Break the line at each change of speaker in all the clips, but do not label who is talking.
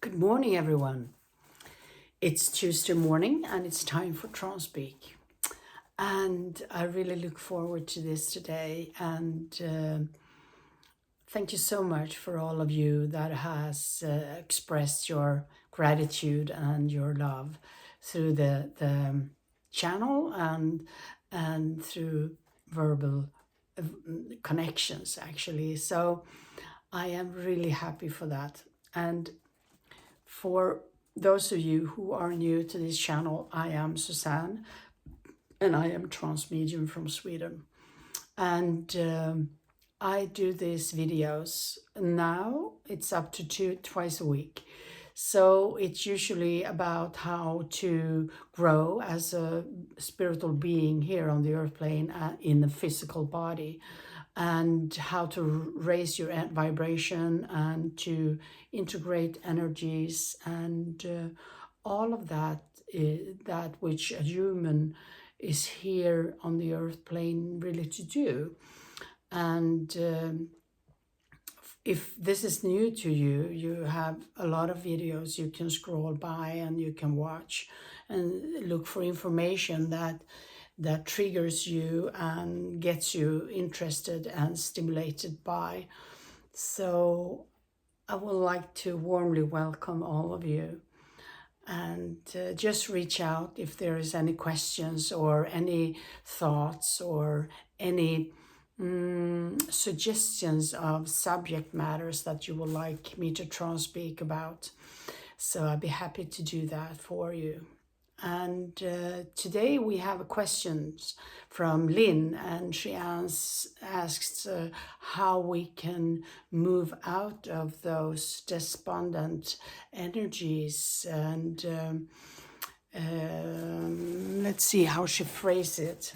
Good morning, everyone. It's Tuesday morning and it's time for Transpeak. And I really look forward to this today. And thank you so much for all of you that has expressed your gratitude and your love through the channel and through verbal connections, actually. So I am really happy for that. And for those of you who are new to this channel, I am Susanne and I am trance medium from Sweden. And I do these videos now. It's up to twice a week. So it's usually about how to grow as a spiritual being here on the earth plane in the physical body, and how to raise your vibration and to integrate energies and all of that, that which a human is here on the earth plane really to do. And if this is new to you, you have a lot of videos you can scroll by and you can watch and look for information that triggers you and gets you interested and stimulated by. So I would like to warmly welcome all of you, and just reach out if there is any questions or any thoughts or any suggestions of subject matters that you would like me to speak about. So I'd be happy to do that for you. And today we have questions from Lynn, and she asks how we can move out of those despondent energies. And let's see how she phrased it.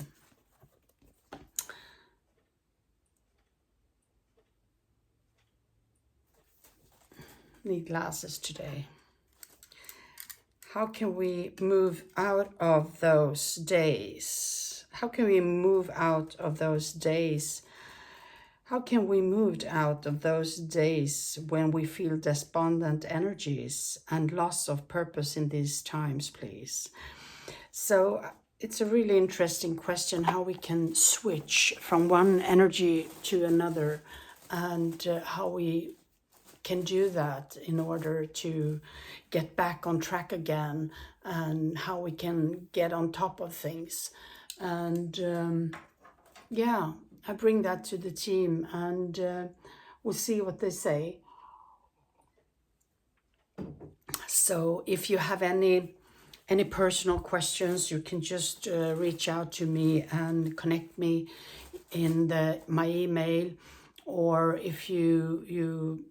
Need glasses today. How can we move out of those days? How can we move out of those days? How can we move out of those days when we feel despondent energies and loss of purpose in these times, please? So it's a really interesting question, how we can switch from one energy to another, and how we can do that in order to get back on track again, and how we can get on top of things. And yeah, I bring that to the team, and we'll see what they say. So if you have any personal questions, you can just reach out to me and connect me in my email, or if you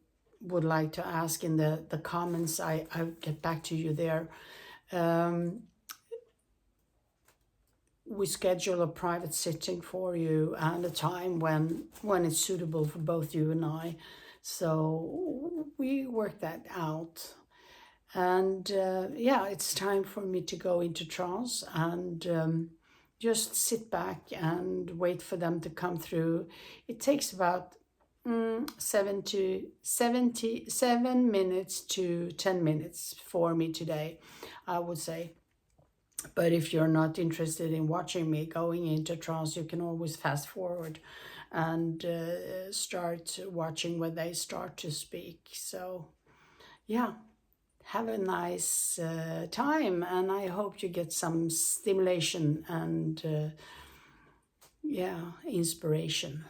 would like to ask in the comments, I'll get back to you there. We schedule a private sitting for you and a time when it's suitable for both you and I. So we work that out. And yeah, it's time for me to go into trance and just sit back and wait for them to come through. It takes about 7 minutes to 10 minutes for me today, I would say. But if you're not interested in watching me going into trance, you can always fast forward and start watching when they start to speak. So yeah, have a nice time, and I hope you get some stimulation and yeah, inspiration.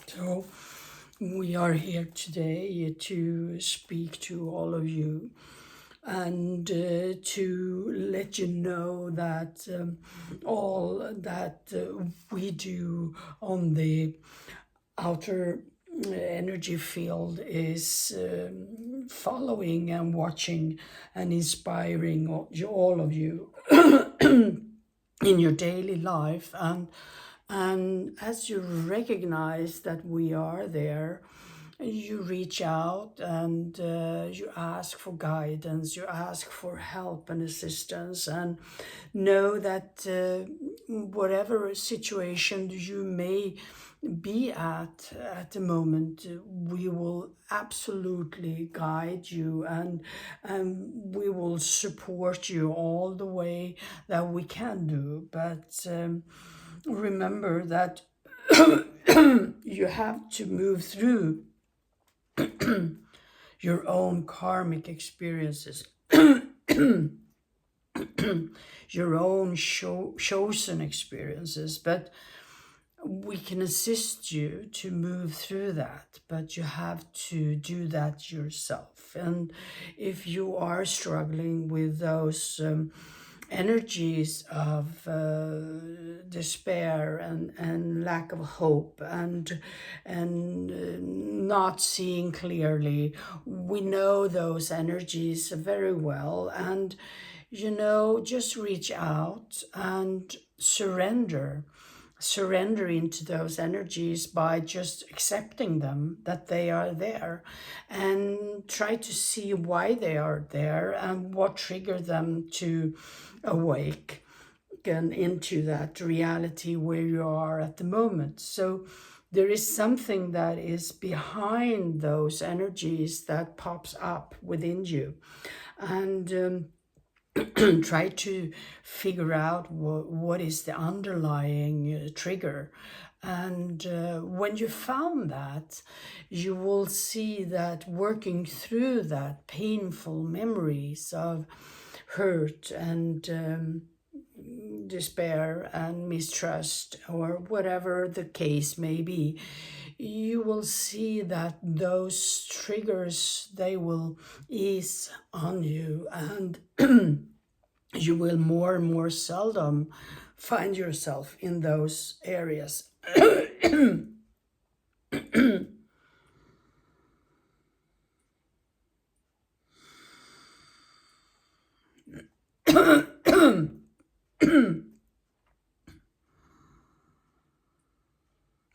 So we are here today to speak to all of you and to let you know that all that we do on the outer energy field is following and watching and inspiring all of you in your daily life. And as you recognize that we are there, you reach out and you ask for guidance, you ask for help and assistance, and know that whatever situation you may be at the moment, we will absolutely guide you, and we will support you all the way that we can do. But remember that you have to move through your own karmic experiences, your own chosen experiences, but we can assist you to move through that, but you have to do that yourself. And if you are struggling with those energies of despair and lack of hope and not seeing clearly, we know those energies very well. And just reach out and surrender into those energies by just accepting them, that they are there, and try to see why they are there and what triggered them to awake and into that reality where you are at the moment. So there is something that is behind those energies that pops up within you, and try to figure out what is the underlying trigger. And when you found that, you will see that working through that painful memories of hurt and despair and mistrust, or whatever the case may be, you will see that those triggers, they will ease on you, and you will more and more seldom find yourself in those areas.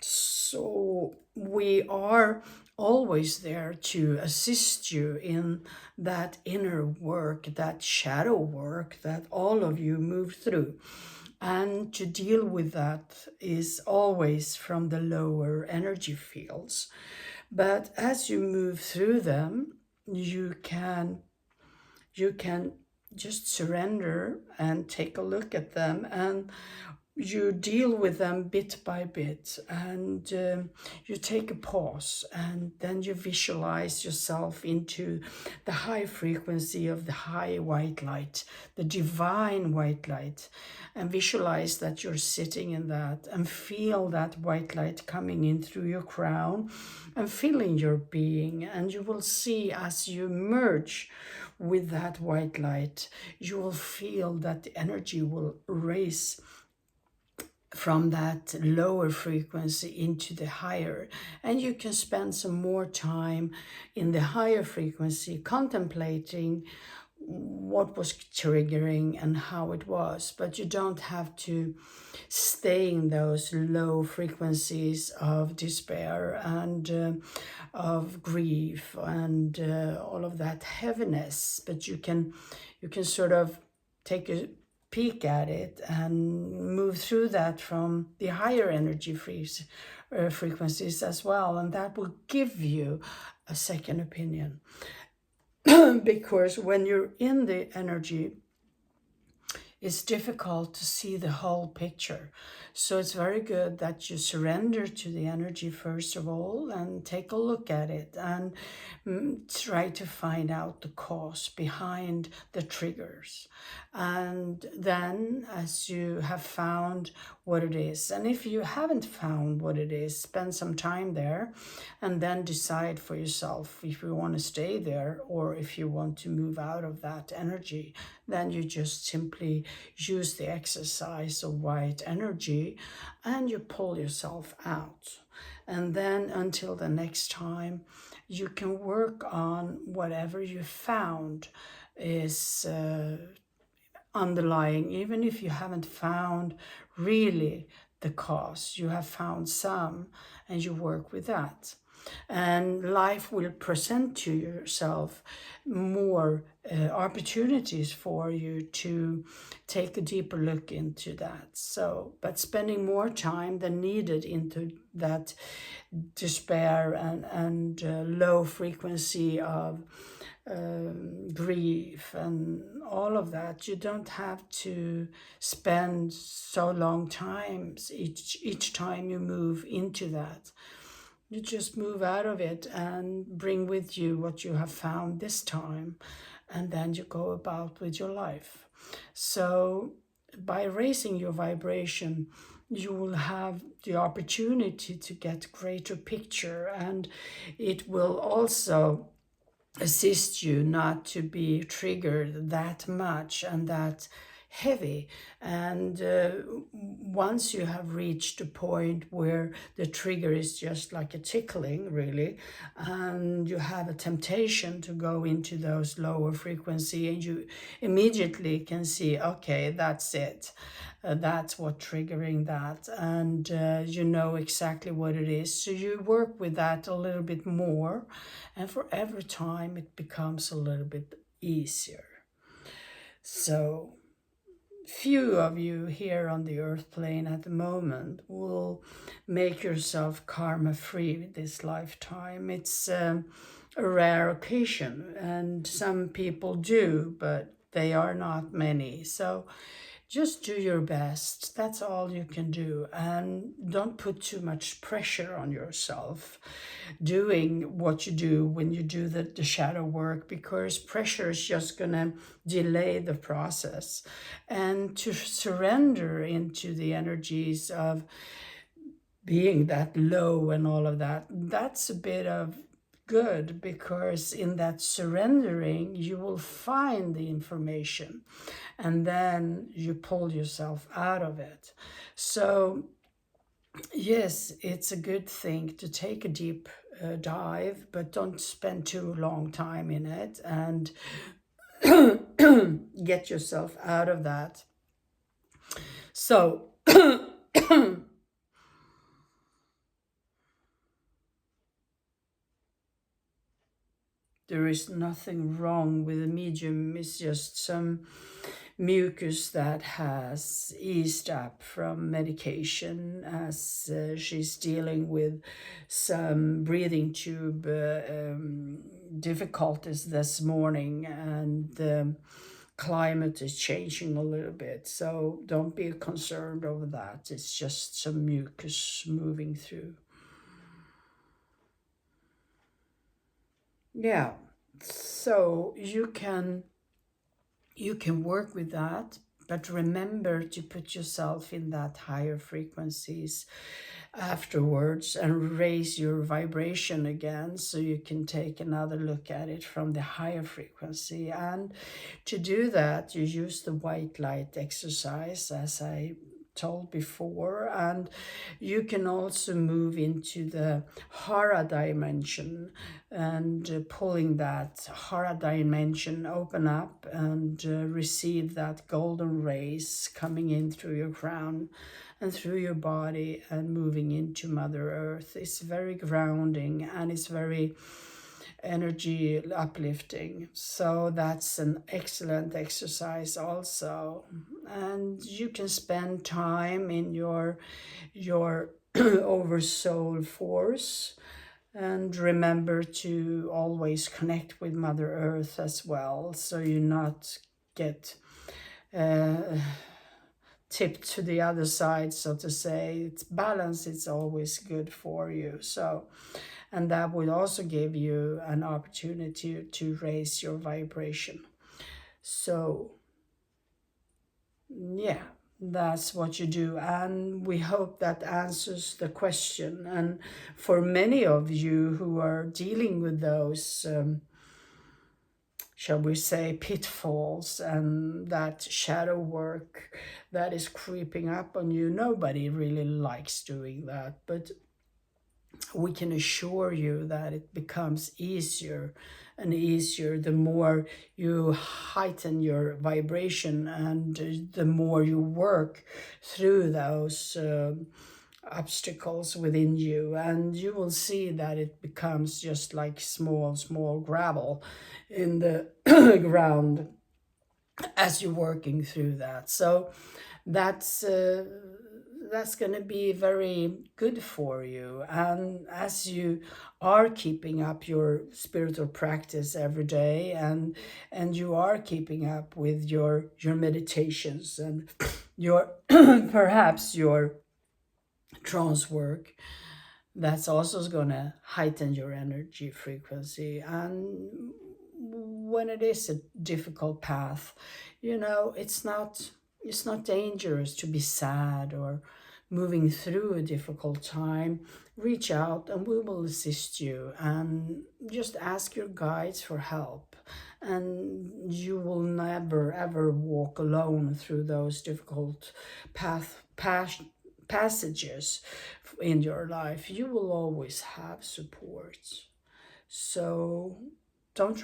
So we are always there to assist you in that inner work, that shadow work that all of you move through. And to deal with that is always from the lower energy fields. But as you move through them, you can just surrender and take a look at them, and you deal with them bit by bit, and you take a pause, and then you visualize yourself into the high frequency of the high white light, the divine white light, and visualize that you're sitting in that, and feel that white light coming in through your crown and filling your being. And you will see, as you merge with that white light, you will feel that the energy will raise from that lower frequency into the higher, and you can spend some more time in the higher frequency contemplating what was triggering and how it was. But you don't have to stay in those low frequencies of despair and of grief and all of that heaviness, but you can sort of take a peek at it and move through that from the higher energy frequencies as well, and that will give you a second opinion. Because when you're in the energy, it's difficult to see the whole picture. So it's very good that you surrender to the energy first of all and take a look at it and try to find out the cause behind the triggers. And then as you have found what it is, and if you haven't found what it is, spend some time there and then decide for yourself if you want to stay there or if you want to move out of that energy. Then you just simply use the exercise of white energy and you pull yourself out. And then until the next time, you can work on whatever you found is underlying, even if you haven't found really the cause, you have found some and you work with that. And life will present to yourself more opportunities for you to take a deeper look into that. So, but spending more time than needed into that despair and low frequency of grief and all of that, you don't have to spend so long times each time you move into that. You just move out of it and bring with you what you have found this time, and then you go about with your life. So by raising your vibration, you will have the opportunity to get greater picture, and it will also assist you not to be triggered that much and that heavy. And once you have reached a point where the trigger is just like a tickling really, and you have a temptation to go into those lower frequency, and you immediately can see, okay, that's it. That's what triggering that, and you know exactly what it is. So you work with that a little bit more, and for every time it becomes a little bit easier. So few of you here on the earth plane at the moment will make yourself karma free this lifetime. It's a rare occasion, and some people do, but they are not many. So just do your best. That's all you can do. And don't put too much pressure on yourself doing what you do when you do the shadow work, because pressure is just going to delay the process. And to surrender into the energies of being that low and all of that, that's a bit of good, because in that surrendering you will find the information and then you pull yourself out of it. So yes, it's a good thing to take a deep dive, but don't spend too long time in it, and get yourself out of that. So there is nothing wrong with a medium. It's just some mucus that has eased up from medication, as she's dealing with some breathing tube difficulties this morning, and the climate is changing a little bit. So don't be concerned over that. It's just some mucus moving through. Yeah, so you can work with that, but remember to put yourself in that higher frequencies afterwards and raise your vibration again, so you can take another look at it from the higher frequency. And to do that, you use the white light exercise, as I told before, and you can also move into the hara dimension, and pulling that hara dimension open up and receive that golden rays coming in through your crown and through your body and moving into Mother Earth. It's very grounding and it's very energy uplifting. So that's an excellent exercise also. And you can spend time in your oversoul force, and remember to always connect with Mother Earth as well, so you not get uh, tip to the other side, so to say. It's balance, it's always good for you. So, and that will also give you an opportunity to raise your vibration. So yeah, that's what you do, and we hope that answers the question. And for many of you who are dealing with those shall we say, pitfalls and that shadow work that is creeping up on you. Nobody really likes doing that, but we can assure you that it becomes easier and easier the more you heighten your vibration and the more you work through those obstacles within you, and you will see that it becomes just like small gravel in the ground as you're working through that. So that's that's going to be very good for you. And as you are keeping up your spiritual practice every day, and you are keeping up with your meditations and your perhaps your trance work, that's also going to heighten your energy frequency. And when it is a difficult path, you know, it's not dangerous to be sad or moving through a difficult time. Reach out and we will assist you, and just ask your guides for help, and you will never ever walk alone through those difficult passages in your life. You will always have support. So don't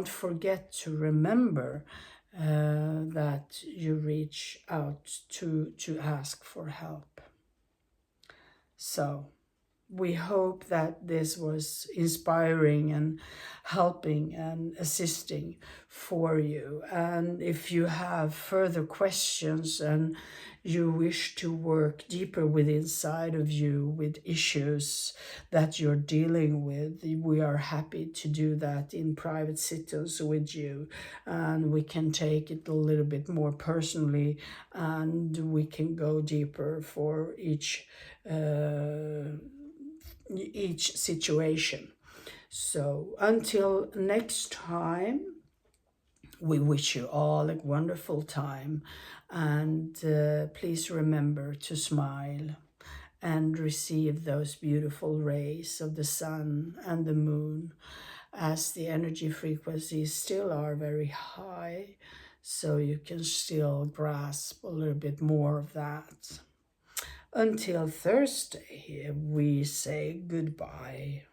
forget to remember that you reach out to ask for help. So we hope that this was inspiring and helping and assisting for you. And if you have further questions and you wish to work deeper with inside of you with issues that you're dealing with, we are happy to do that in private sittings with you, and we can take it a little bit more personally, and we can go deeper for each situation. So until next time, we wish you all a wonderful time, and please remember to smile and receive those beautiful rays of the sun and the moon, as the energy frequencies still are very high, so you can still grasp a little bit more of that. Until Thursday, we say goodbye.